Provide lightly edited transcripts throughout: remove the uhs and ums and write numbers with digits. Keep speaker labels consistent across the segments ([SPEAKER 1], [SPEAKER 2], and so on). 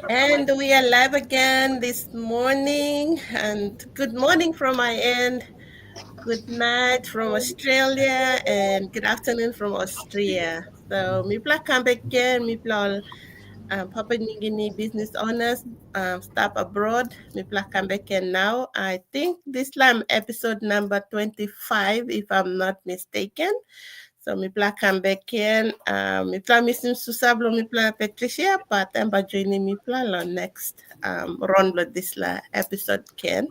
[SPEAKER 1] And we are live again this morning. And good morning from my end. Good night from Australia and good afternoon from Austria. So, Mipla come back again. Mipla Papua New Guinea business owners stop abroad. Mipla come back again now. I think this time episode number 25, if I'm not mistaken. So mi pla Kambeken, mi pla misim susablo mi pla Patricia, but I'm joining mi pla la next round of this la episode Ken.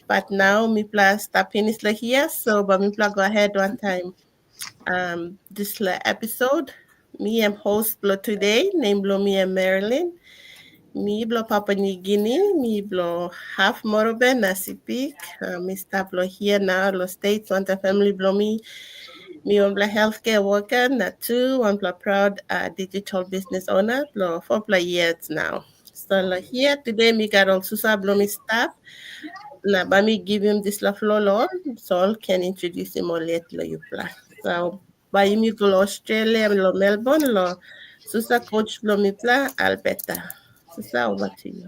[SPEAKER 1] But now mi pla stopping is la here, so but mi pla go ahead one time. This la episode, me am host blo today, name blo me am Marilyn. Mi blo Papua New Guinea, mi blo half Morobe, Nasipik, mi stop blo here now, lo states, want a family blo me. Mi one healthcare worker, na two, one proud digital business owner, for 4 years now. So here today, me got also blow staff. Na ba me give him this la floor on, so I can introduce him all later you plan. So by me go Australia, lo Melbourne, lo Susa coach lo me plan Alberta. Susa, over to you.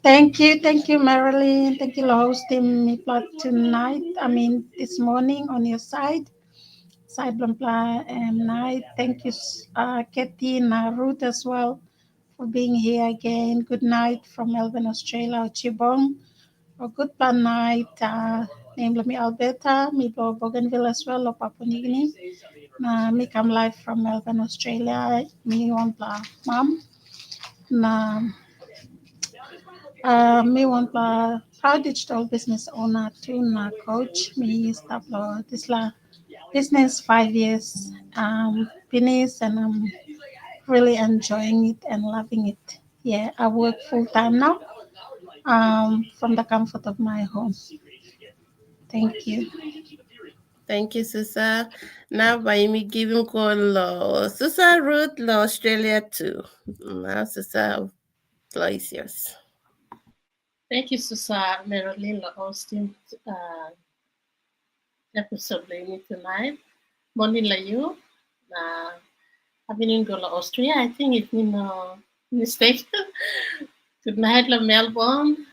[SPEAKER 2] Thank you, Marilyn. Thank you for hosting me plot tonight. This morning on your side Blampla and night. Thank you, Katie and Ruth as well for being here again. Good night from Melbourne, Australia, Chibong. Or good plan night. Name me Alberta, me Bougainville as well, or Papua New Guinea. Me come live from Melbourne, Australia. Me want mom. Na me want proud digital business owner to na coach me start this la business 5 years finished and I'm really enjoying it and loving it. Yeah, I work full time now from the comfort of my home. Thank you.
[SPEAKER 1] Thank you, Susa. Now, by me giving call Susa Ruth, Australia too. Now, Susa, floor is yours.
[SPEAKER 3] Thank you, Susa Marilyn, for hosting episode tonight. Morning, you. I've been in Austria. I think it's been a mistake. Good night, Melbourne.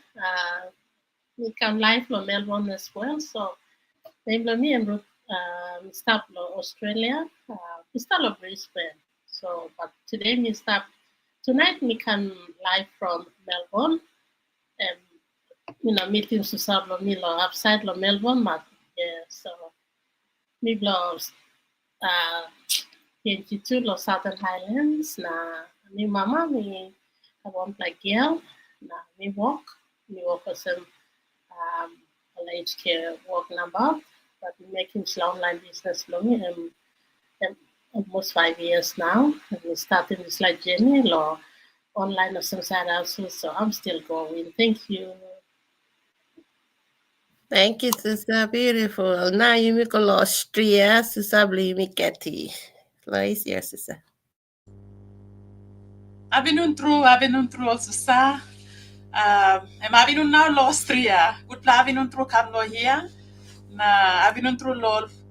[SPEAKER 3] We come live from Melbourne as well. So, me and stop Australia. We start Brisbane. So, but today we stop. Tonight we come live from Melbourne. Meeting to Sablo Milo outside Melbourne, but yeah, so me blows 22 Southern Highlands na mi mama mi one like girl na me walk for some aged care work number, but we making slow online business long almost 5 years now, and we started this like journey law online or some side also, so I'm still going. Thank you.
[SPEAKER 1] Thank you, Sister. Beautiful. Now you make a Austria, Sister Blimi Ketty. Floor is yours, Sister.
[SPEAKER 4] Avinun true also sa. Avinun now Austria. Good avinun true come lo here. Na avinun true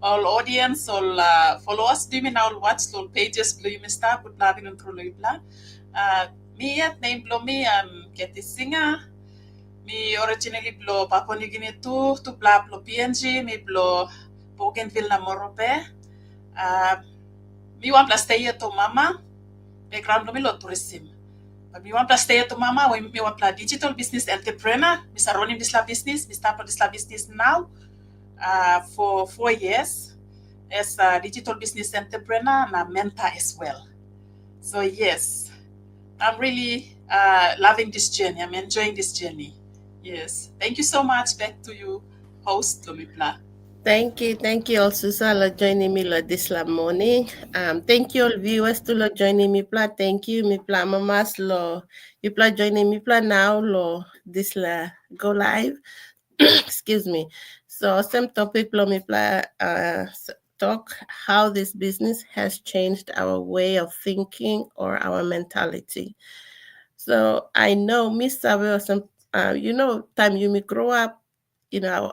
[SPEAKER 4] all audience, all followers. Do me now watch all pages blue me start. Good avinun true lo ibla. Me at name blow me Ketty Singer. Me originally blow Papua New Guinea to blah blow PNG. Me blow Bougainville na Morobe. Me want to stay here to mama. Background lo me lo tourism. But me want to stay to mama. Me want to digital business entrepreneur. Me start running this business. Me start this business now for 4 years as a digital business entrepreneur and a mentor as well. So yes, I'm really loving this journey. I'm enjoying this journey. Yes, thank you so much. Back to you, host Lumipla.
[SPEAKER 1] Thank you also for joining me this morning. Thank you all viewers to joining me. Thank you, me mamas lo. You joining me now lo this go live. Excuse me. So same topic lo me talk how this business has changed our way of thinking or our mentality. So I know Miss Sabe or some time you may grow up,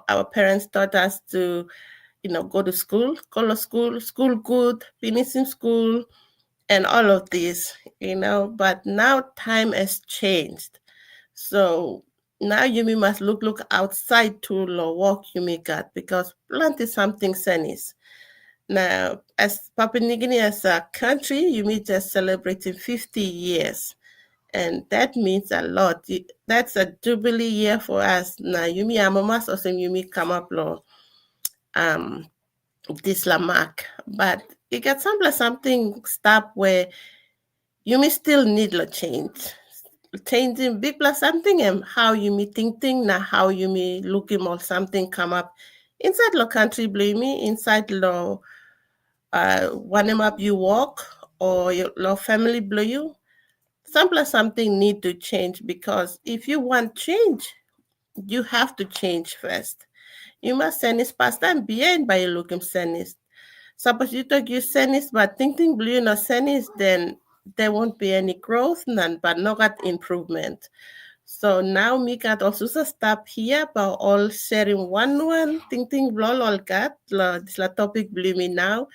[SPEAKER 1] our parents taught us to, go to school, school good, finishing school, and all of this, but now time has changed. So now you must look outside to the work you got, because plant is something senis. Now, as Papua New Guinea as a country, you just celebrating 50 years. And that means a lot. That's a jubilee year for us. Now, Yumi Amamas also Yumi come up law, this Lamarck. But it got something stop where Yumi still need a change. Changing big plus something and how you me thinking now, how you me looking or something come up inside the country, blame me inside the one up you walk or your family blow you. Something need to change, because if you want change, you have to change first. You must send this past time behind by looking send this. Suppose you talk you send this, but thinking blue no send this, then there won't be any growth, none but no got improvement. So now me got also stop here, but all sharing one thinking blol all got this la topic blue me now.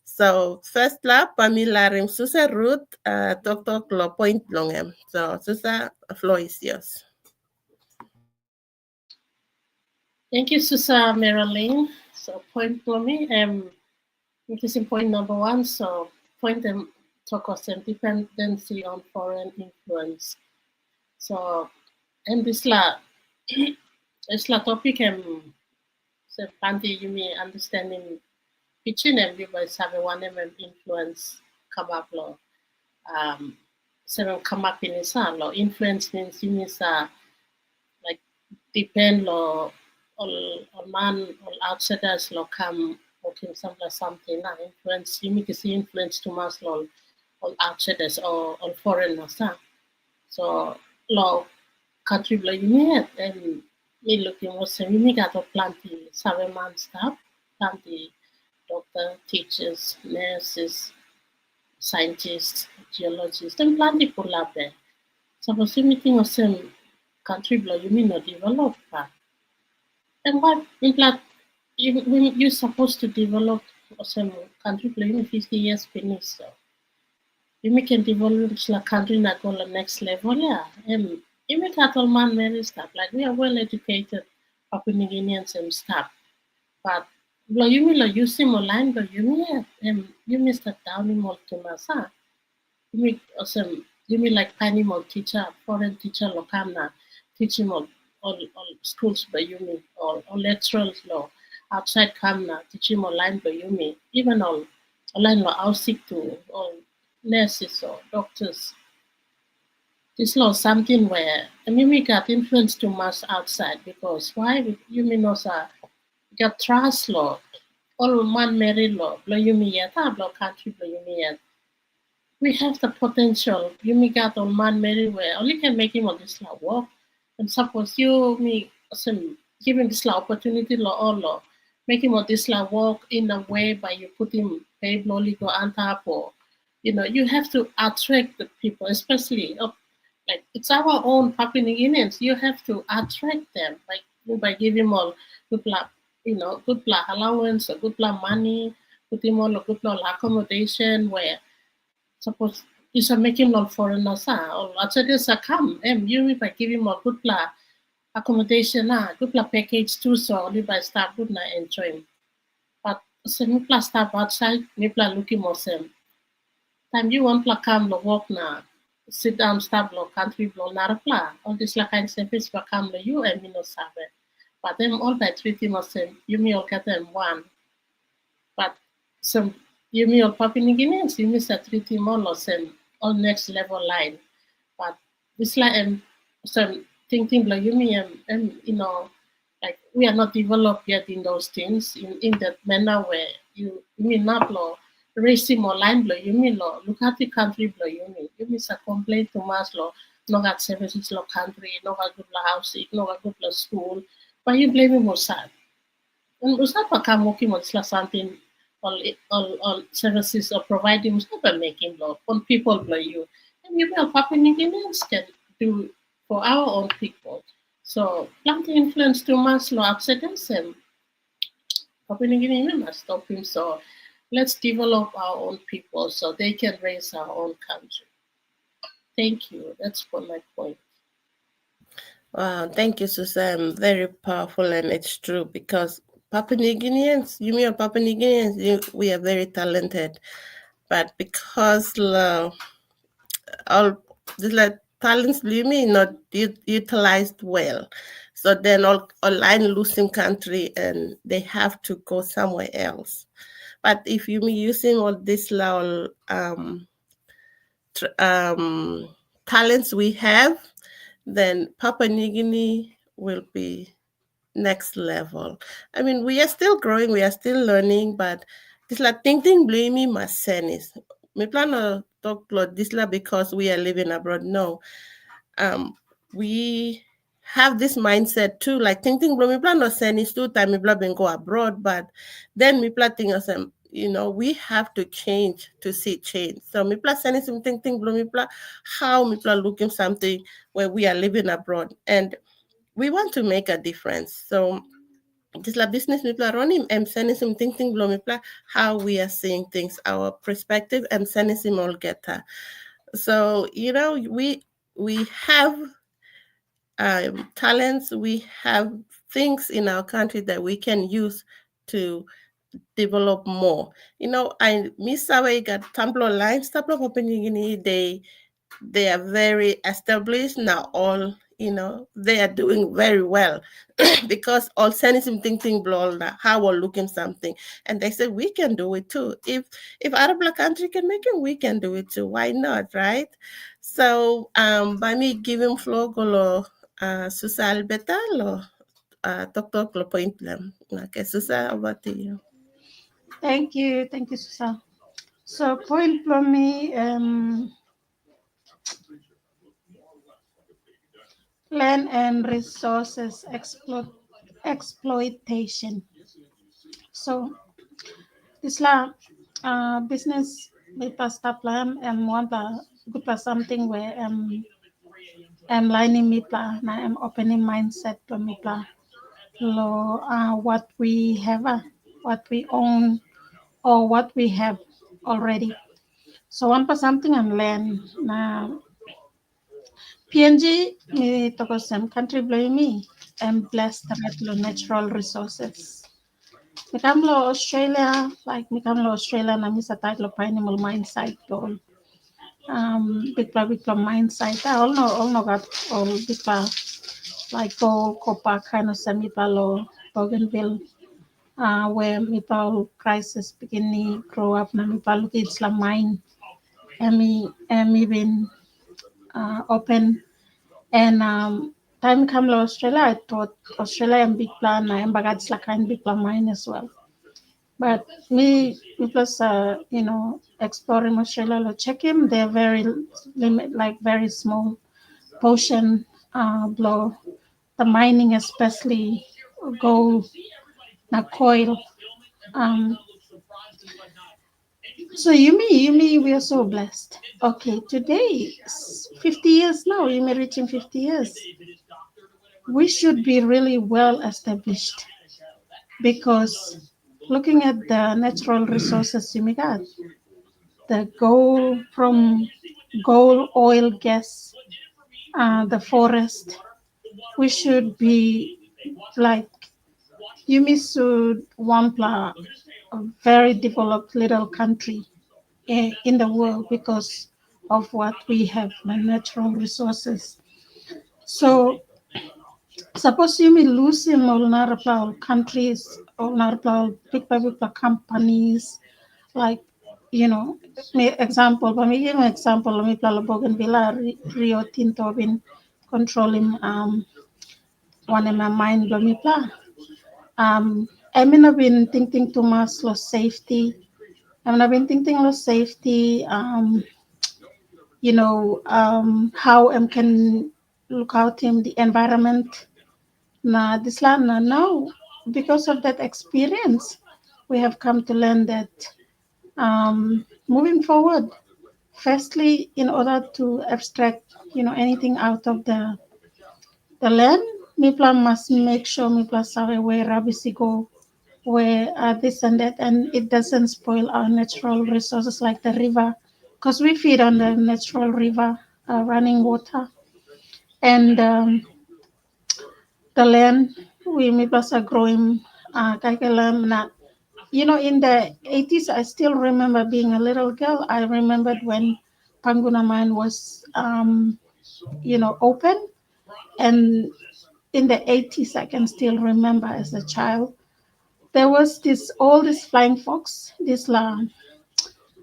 [SPEAKER 1] So first lab, Pamela Rim Susa Ruth, Dr. Klo Point Longem. So Susa, the floor is yours.
[SPEAKER 3] Thank you, Susa Marilyn. So point for me, this is point number one. So point them talk of some dependency on foreign influence. So and this la topic so Panti you may understanding pitching and you by having one influence come up law. Seven come up in his law. Influence means you mean like depend law on man or outsiders law come working something influence you make see influence to mass law on outsiders or on foreigners. So law country law you need and me looking was you need got plenty 7 months staff, plenty doctor, teachers, nurses, scientists, geologists, and plenty people up there. Suppose you meeting was some country law you mean not develop. And what in fact you're supposed to develop some country playing 50 years finish. So you can develop the country not go to the next level, yeah. And you make cattle man many stuff. Like we are well educated Papua New Guineans and stuff. But you mean like using more line, but you mean you miss that down in more to masa. You mean some you mean like tiny more teacher, foreign teacher locamna, teaching all schools by you mean or lecturers law outside Kamna, teaching online by you mean even all online law out sick to all nurses or doctors. This law is something where we got influence too much outside because why you mean also got trust law, all man married law, blow you mean yet, blow country blow you mean yet. We have the potential, you may got all man married where only can make him on this law work. And suppose you me some giving this law opportunity law or law, make him on this law work in a way by you put him pay blowly go on top or you have to attract the people, especially like it's our own Papua New Guineans. You have to attract them by giving all good luck, good luck allowance or good luck money, put him all a good luck accommodation where suppose is a making law foreigners or outsiders come and you by giving more good plan accommodation good plan package too, so only by staff good na enjoy. But some plus staff outside me plan looking more same. Time you want to come to work na sit down staff lo country blow na plan. All this like kind service for come to you and me no serve. But them all by treating more same. You me all get them one. But some you me all Papua New Guineans, you miss a treating more or same. On next level line, but this like some thinking like you mean like we are not developed yet in those things in that manner where you mean not law raising more line blow you mean law look at the country blow you mean a complaint to mass law no got services law country no got good housing no got good school but you blame him sad and Usapa come working on something all services or providing never making law on people blow you. And you will Papua New Guineans can do for our own people. So plenty influence too much law upset them. Papua New Guinea must stop him. So let's develop our own people so they can raise our own country. Thank you. That's for my point.
[SPEAKER 1] Wow, thank you, Susan. Very powerful, and it's true because Papua New Guineans, you mean Papua New Guineans, we are very talented, but because all this like talents you mean not utilized well, so then all line losing country and they have to go somewhere else. But if you mean using all this talents we have, then Papua New Guinea will be next level. I mean, we are still growing, we are still learning, but this la ting blaming my senis. Me plan to talk about this la because we are living abroad. No, um, we have this mindset too. Like ting blaming plan no senis too. Time me plan go abroad, but then me plan think of some. We have to change to see change. So me plan sending something ting blaming plan how me plan looking something where we are living abroad and we want to make a difference. So just like business people are running, I'm sending some thinking below me how we are seeing things, our perspective, and sending some all get that. So we have talents, we have things in our country that we can use to develop more. I miss our got Tumblr lines, Tumblr opening they are very established now. All they are doing very well because all sending something blog how we're looking something, and they say we can do it too. If Arab country can make it, we can do it too. Why not, right? So by me giving floor golo Susa Albeta lo Dr. Lo point them. Okay, Susa, over to you.
[SPEAKER 2] Thank you, Susan. So point for me, land and resources exploitation. So this la business with a stop plan and one good for something where I'm lining me plan, I'm opening mindset for me plan. Lo what we have, what we own, or what we have already. So one for something and land. Now PNG me toko some country blow me and blessed with natural resources. Me come to Australia, like me come to Australia na mi sa title of animal mine site goal. Big mine site. I all know got all big like gold, copper kind of semi palo, Bougainville, where me crisis beginning grow up na mi palo kids la mine. And me been open and time come to Australia, I thought Australia and big plan and bagats la kind big plan mine as well. But me plus exploring Australia, check him. They're very like very small portion below the mining, especially gold, na coil. Um, so you mean we are so blessed. Okay, today 50 years now. You may reaching 50 years. We should be really well established because looking at the natural resources you got, the gold from gold, oil, gas, the forest, we should be like Yumi should want a very developed little country in the world because of what we have, the natural resources. So suppose you may lose in all countries, all big companies, like example, but me give an example. Let me play Bougainville, Rio Tinto been controlling one in my mind. Let me play. I mean, I've been thinking too much low safety. I mean, I've been thinking low safety. How I can look out in the environment. Now, this land now, because of that experience, we have come to learn that moving forward, firstly, in order to abstract, anything out of the land, Mipla must make sure Mipla sabe where Rabisi go where this and that, and it doesn't spoil our natural resources like the river, because we feed on the natural river running water, and the land we are growing kakalam na. You know, in the 80s, I still remember being a little girl. I remembered when Panguna mine was, open. And in the 80s, I can still remember as a child, there was all this flying fox, this la,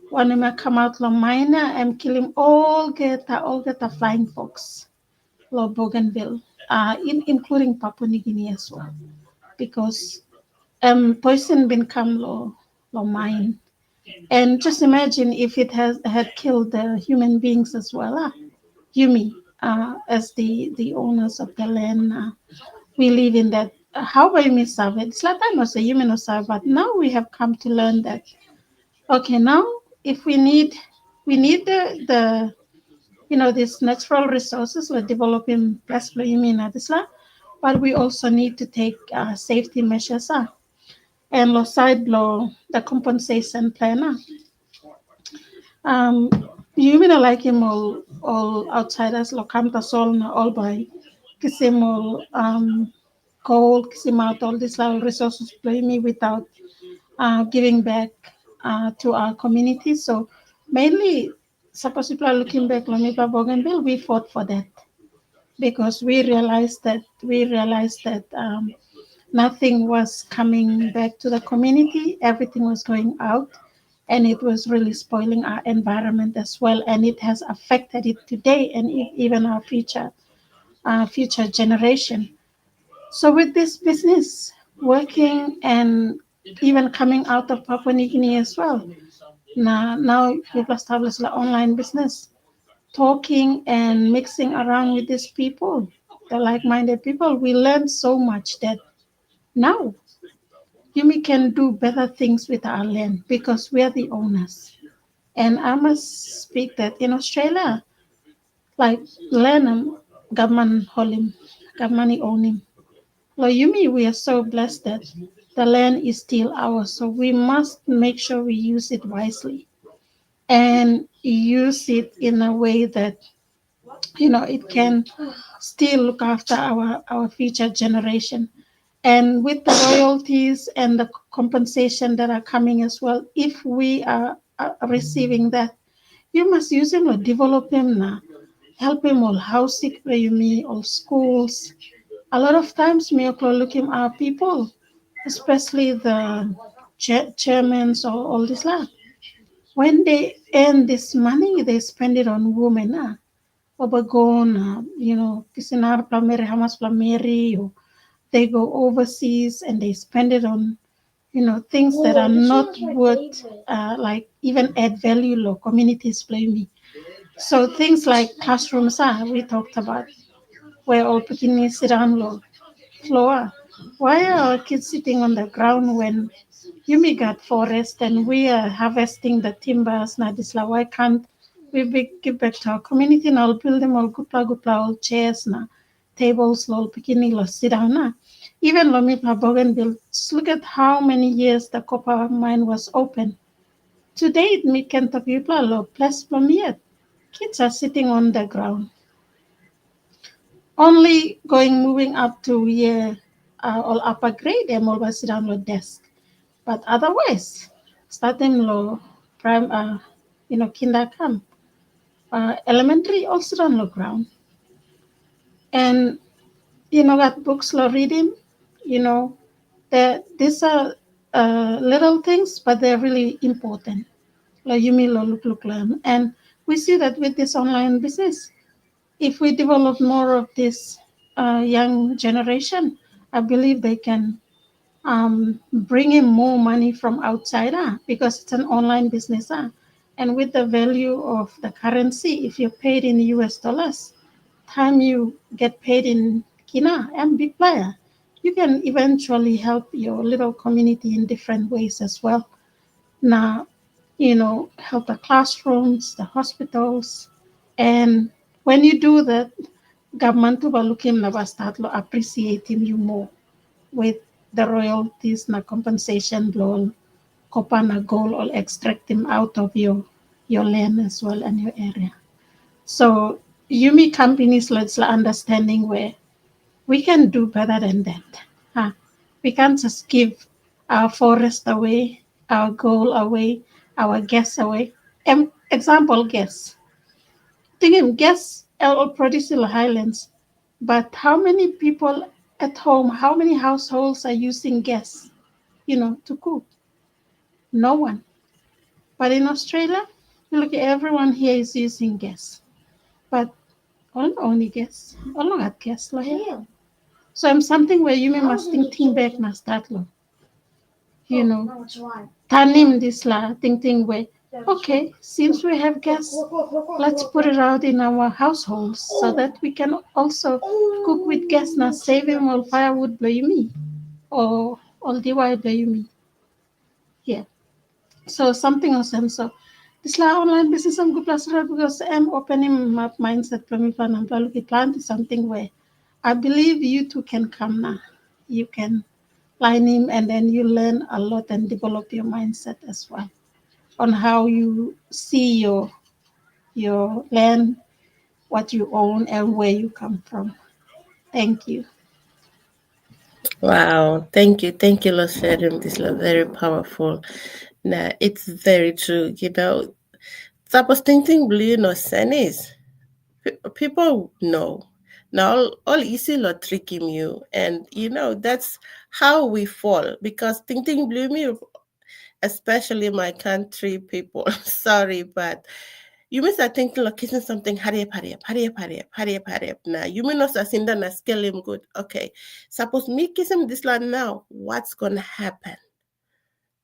[SPEAKER 2] one of come out la mine and kill him all get a flying fox, la Bougainville, including Papua New Guinea as well, because poison been come lo mine. And just imagine if it had killed the human beings as well. Yumi, as the owners of the land, we live in that. How by me serve it? It's like I must say human serve, but now we have come to learn that. Okay, now if we need the these natural resources like developing plus yumi na disla, but we also need to take safety measures. And lo side lo the compensation plan. You mean like him all outsiders lo come to sol na all by kisimol coal kisimat all these resources play me without giving back to our community. So mainly suppose people are looking back Lomipa Bougainville, we fought for that because we realized that nothing was coming back to the community, everything was going out, and it was really spoiling our environment as well, and it has affected it today and even our future generation. So with this business working and even coming out of Papua New Guinea as well, now we've established an online business, talking and mixing around with these people, the like-minded people. We learned so much that now Yumi can do better things with our land because we are the owners. And I must speak that in Australia, like land government hold him, government own him. Like Yumi, we are so blessed that the land is still ours. So we must make sure we use it wisely and use it in a way that it can still look after our future generation. And with the royalties and the compensation that are coming as well, if we are receiving that, you must use them or develop them now, help them all housing, all schools. A lot of times, we are looking at our people, especially the chairmen or all this lot. When they earn this money, they spend it on women. Obagon, Kisinar Plameri, Hamas Plameri, or they go overseas and they spend it on things that are not worth like even add value low communities play me. So things like classrooms we talked about where all Pekinese sit on low floor. Why are our kids sitting on the ground when Yumi got forest and we are harvesting the timbers? Nadisla, why can't we give back to our community and I'll build them all gupla all chairs na tables lol bikini lo sit down na. Even Lomipa Bougainville, look at how many years the copper mine was open. To date, me can't people lo plus yet. Kids are sitting on the ground. Only moving up to all upper grade, they're always sit down on desk. But otherwise, starting low, prime, kinder come, elementary also on the ground. And, that books law reading, these are little things, but they're really important. Like you mean look, learn. And we see that with this online business, if we develop more of this young generation, I believe they can bring in more money from outside because it's an online business. And with the value of the currency, if you're paid in US dollars, time you get paid in Kina and big player, you can eventually help your little community in different ways as well. Now, help the classrooms, the hospitals, and when you do that, government will look him never start appreciating you more with the royalties na compensation blow kopa na gold or extract them out of your land as well and your area. So Yumi companies let's understanding where we can do better than that. Huh? We can't just give our forest away, our gold away, our gas away. Example gas. Thinking gas will produce in the highlands, but how many people at home, how many households are using gas, to cook? No one. But in Australia, look, everyone here is using gas. But only gas. All at gas. So I'm something where you must think back na start lo. Tanim this la thinking way. Okay, since we have gas, let's put it out in our households so that we can also cook with gas na saving all firewood me or all the while me. Yeah. So something else and so this la online business and good plus because I'm opening my mindset for me plan and look at plan is something where I believe you too can come now. You can line him and then you learn a lot and develop your mindset as well on how you see your land, what you own and where you come from. Thank you.
[SPEAKER 1] Wow, thank you, Lord sharing this. Lord, very powerful. Nah, it's very true. Tapos thinking blue no senis. People know. Now all easy lot tricking you, and that's how we fall because thinking blue me, especially my country people. Sorry, but you may start thinking like kissing something, hurry up, hurry up, hurry up, hurry up, hurry up, hurry up. Now you may not say that na scale him good. Okay, suppose me kiss him this land now, what's gonna happen?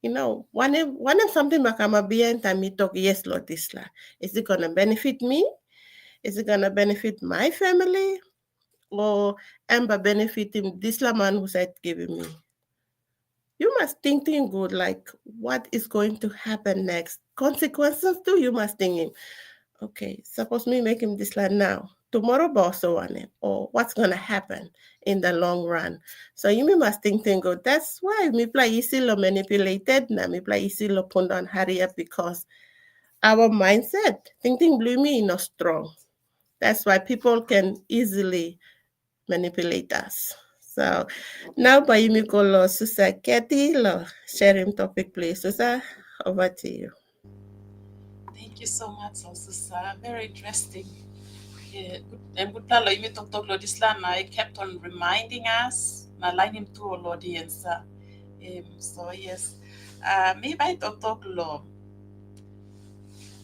[SPEAKER 1] One if something like I'm a behind time me talk, yes, Lord, this land. Is it gonna benefit me? Is it gonna benefit my family? Or am I benefiting this man who said giving me? You must think good, like what is going to happen next. Consequences too, you must think okay, suppose me make him this land now. Tomorrow boss one or what's gonna happen in the long run. So you must think good. That's why me play easy lo manipulated na me play easy lo put on hurry up because our mindset, thinking blue me not strong. That's why people can easily manipulate us. So now by Yumiko Susa Kathy sharing topic please. Susa, over to you.
[SPEAKER 4] Thank you so much, Susa. Very interesting. Yeah, and good plan, you talk Lord Islam. I kept on reminding us, na line him to our audience. So yes, maybe I talk Lord.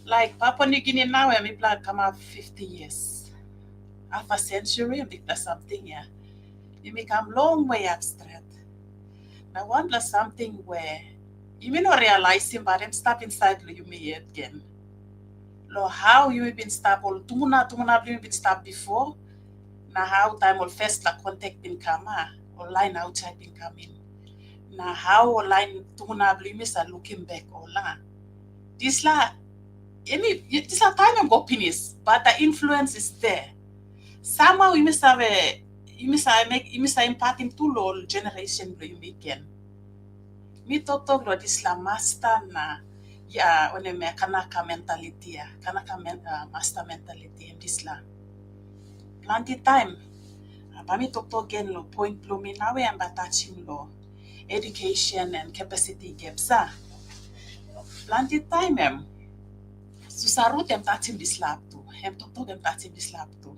[SPEAKER 4] Like Papua New Guinea now, I'm plan come up 50 years, half a century, I think that's something. Yeah, you may come long way abstract. Now one plus something where you may not realize him, but I'm step inside you may again. Lo how you been stop all tuna you been stop before. Now how time will first la contact been come or line outside been coming. Now how line tuna you miss looking back or la. This la this a time I'm go finish, but the influence is there. Somehow you miss have imparting to all generation you make. Me talk lo this la master na on me kanaka mentality kanaka master mentality in this la plenty time but me talk again lo point lo me now I'm touching lo education and capacity gaps plenty time susarut em touching this lab too em talk em touching this lab too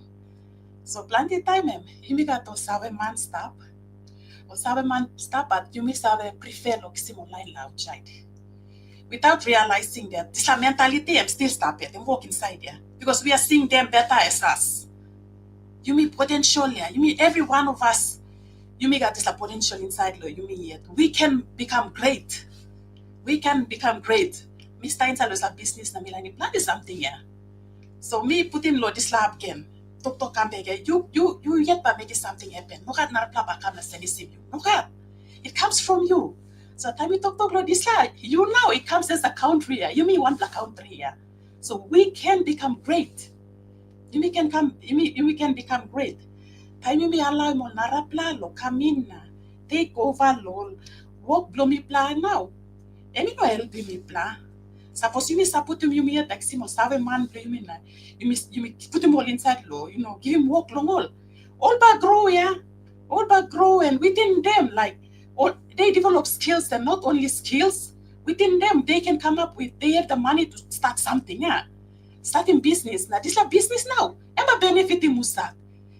[SPEAKER 4] so plenty time imiga to sabe man stop or sabe man stop but you miss have prefer lo kisi online outside without realizing that this mentality I'm still stop it and walk inside there because we are seeing them better as us. You mean potential here. You mean every one of us. You mean got this potential inside you mean yet. We can become great. We can become great. Mr. Inside was a business na milani plan is something here. So me putting this lab again. Talk come back. You yet by making something happen. No got not plan come na send you. No got. It comes from you. So time we talk about this slide, you know it comes as a country here. You mean one black country here. So we can become great. You can become great. Time you may allow mo narapla lo kamina. take over lol work blow me plan now. Emi no help me plan. Suppose you put him you taxi must have a man play me na. You put him all inside law, give him work long all back grow, yeah. All back grow and within them, like they develop skills and not only skills, within them they can come up with they have the money to start something, yeah. Starting business. Now this is a business now. Emma benefiting Musa.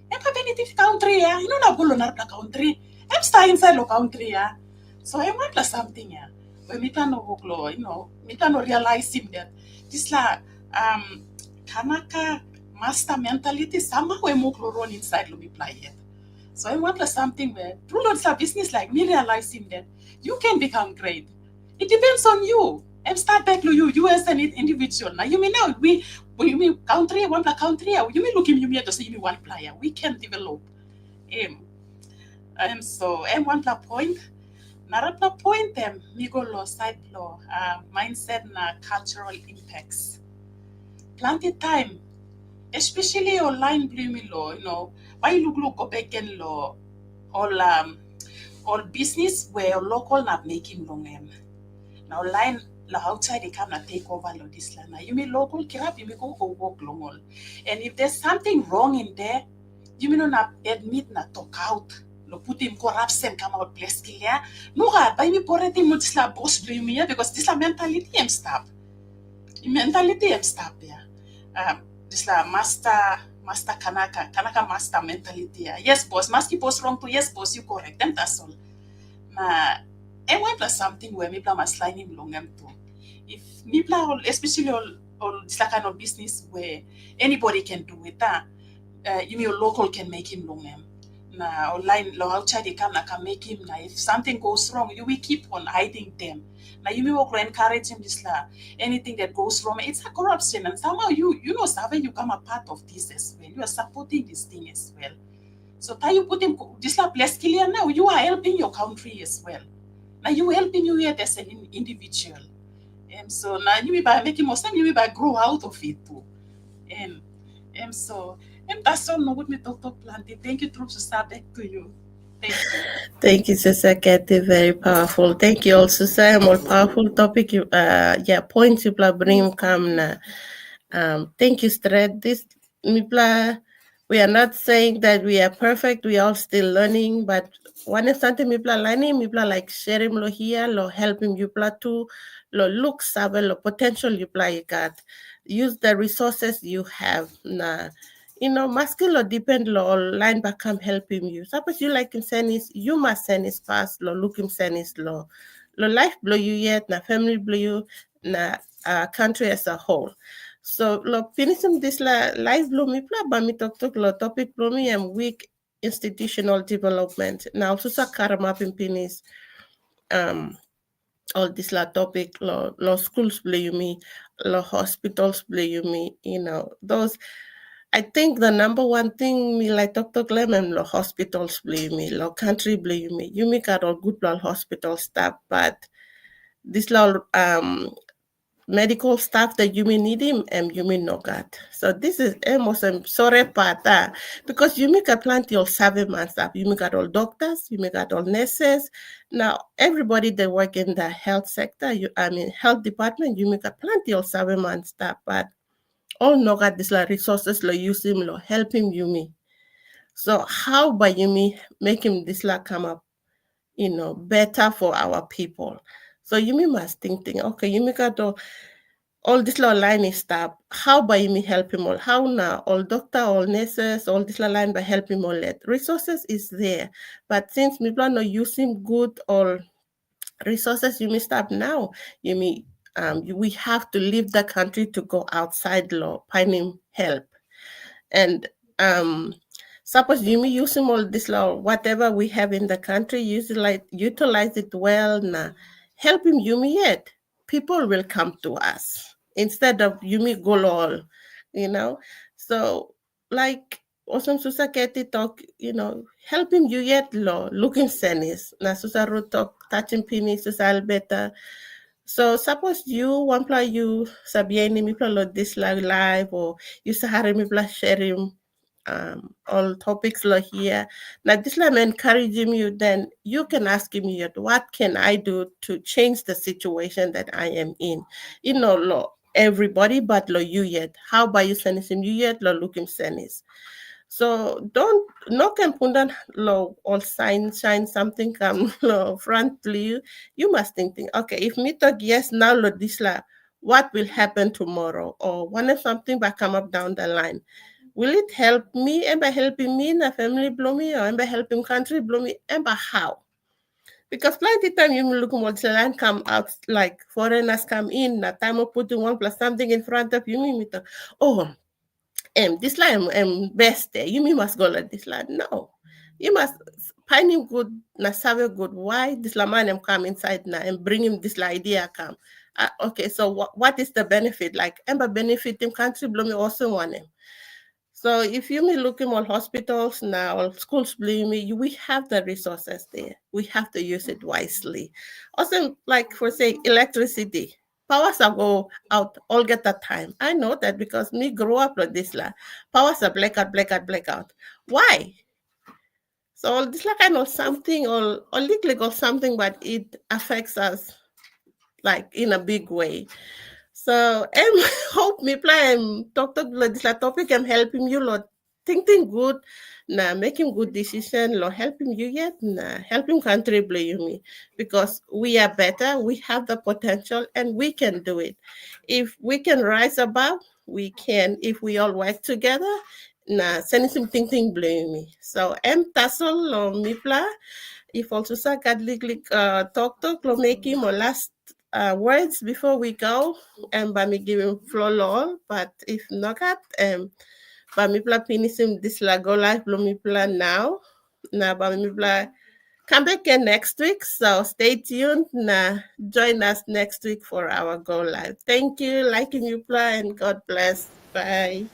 [SPEAKER 4] Emma benefit country, yeah. You know na go na country. Em stay inside the country, yeah. So I want something, yeah. When me plan no work law, me plan no realize him that this la Kanaka master mentality somehow we work law run inside lo me play yet. So I want something where through lots of business like me realize him that you can become great. It depends on you. And start back to you as an individual. Now you mean now we mean country, one country, you mean look him, you mean to say you one player. We can develop him. And so and one point. Narapla point them, migo law, side law, mindset na cultural impacts. Plenty time, especially online blooming law, why you look go back and law, all business where local not making long now online la outside they come and take over lo this land. You mean local kirap, you may go work long all. And if there's something wrong in there, you may not admit na talk out. Lo put him corruption come out place kia. No hard by me poreti mo this la boss blame me because this la mentality am stop. Mentality am stop yeah. This la master kanaka master mentality yeah. Yes boss, maski boss wrong to yes boss you correct them that's all. Na I want something where me plan must line him long too. If me plan especially all this kind of business where anybody can do it, you mean your local can make him long na online law outside they can make him na if something goes wrong, you will keep on hiding them. Now you may work encourage him this la anything that goes wrong, it's a corruption and somehow you know Sabe you come a part of this as well. You are supporting this thing as well. So you put him this la place clear now, you are helping your country as well. Now you helping you here as an individual. And so now you by making more sense, you by grow out of it too. And so and that's all what me talk planty. Thank you, Troops, to start back to you. Thank you.
[SPEAKER 1] Thank you, Sister Kathy. Very powerful. Thank you also, Sister. More powerful topic. Points you bring come na. Thank you, Stred. This we are not saying that we are perfect. We are all still learning, but one is something people learning. People like sharing lo here, lo helping you too, lo look sabe lo potential you got. Use the resources you have na. Masculine or depend law line back come helping you. Suppose you like him senis, you must send his past law, look him senis law. Lo life blow you yet, na family blow you, na country as a whole. So lo finishing this life blow me but me talk lo topic blow me and weak institutional development. Now so karama pimpinis all this topic law schools blow you me, law hospitals blow you me, those I think the number one thing me like Dr. Clement, lo hospitals blame me, lo country blame me. You make all good hospital staff, but this law medical staff that you may need him and you may not got. So this is almost sorry part because you make a plenty of serviceman staff. You make all doctors, you make all nurses. Now everybody that work in the health sector, health department, you make a plenty of serviceman staff, but all no got this resources lo use him lo help him you me. So how by you me make him this come up, better for our people. So you me must think, okay, you make got all this line is stuff. How by you me help him all? How now all doctor, all nurses, all this line by help him all let resources is there. But since me plan no use him good or resources you may stop now, you me we have to leave the country to go outside law, finding help. And suppose you may use all this law, whatever we have in the country, utilize it well, now helping you me yet. People will come to us instead of you me go all, So like Awesome Susaketi talk, helping you yet law, looking senis, na Susaru talk, touching pini, Susal better. So suppose you one you sabieni mi lo this live or you sahari mi sharing all topics lo here. Now this I'm encouraging you, then you can ask me what can I do to change the situation that I am in. You know, lo everybody but lo you yet. How about you send him you yet lo look him send his. So don't no can pundan lo all shine something come lo frontly you. You must think, okay, if me talk yes now lo this la, what will happen tomorrow? Or when if something will come up down the line, will it help me? Am I helping me in a family blow me, or am I helping country blow me? Am I how? Because plenty time you look land come out like foreigners come in, that time of putting one plus something in front of you, me talk, oh this line best there. You mean must go like this line? No. You must find him good, na save good. Why this man come inside now and bring him this idea come? Okay, so what is the benefit? Like, ember benefit him country blow me also want him. So if you may look in all hospitals now, all schools, believe me, we have the resources there. We have to use it wisely. Also, like for say electricity, powers are go out all get that time. I know that because me grew up with this la. Powers are blackout. Why? So all this like kind of something or little or something, but it affects us like in a big way. So hope me plan talk this topic and helping you lot thinking good, na making good decision, lo helping you yet, na helping country blame me because we are better, we have the potential and we can do it. If we can rise above, we can. If we all work together, na sending some thinking blame me. So tassel lo mipla. If also sa kadlik talk lo making mo last words before we go, and by me giving floor law, but if not, by me plan finishing this la go live, blow me plan now. Now, by me plan come back again next week. So stay tuned. Now, join us next week for our go live. Thank you, liking you plan, and God bless. Bye.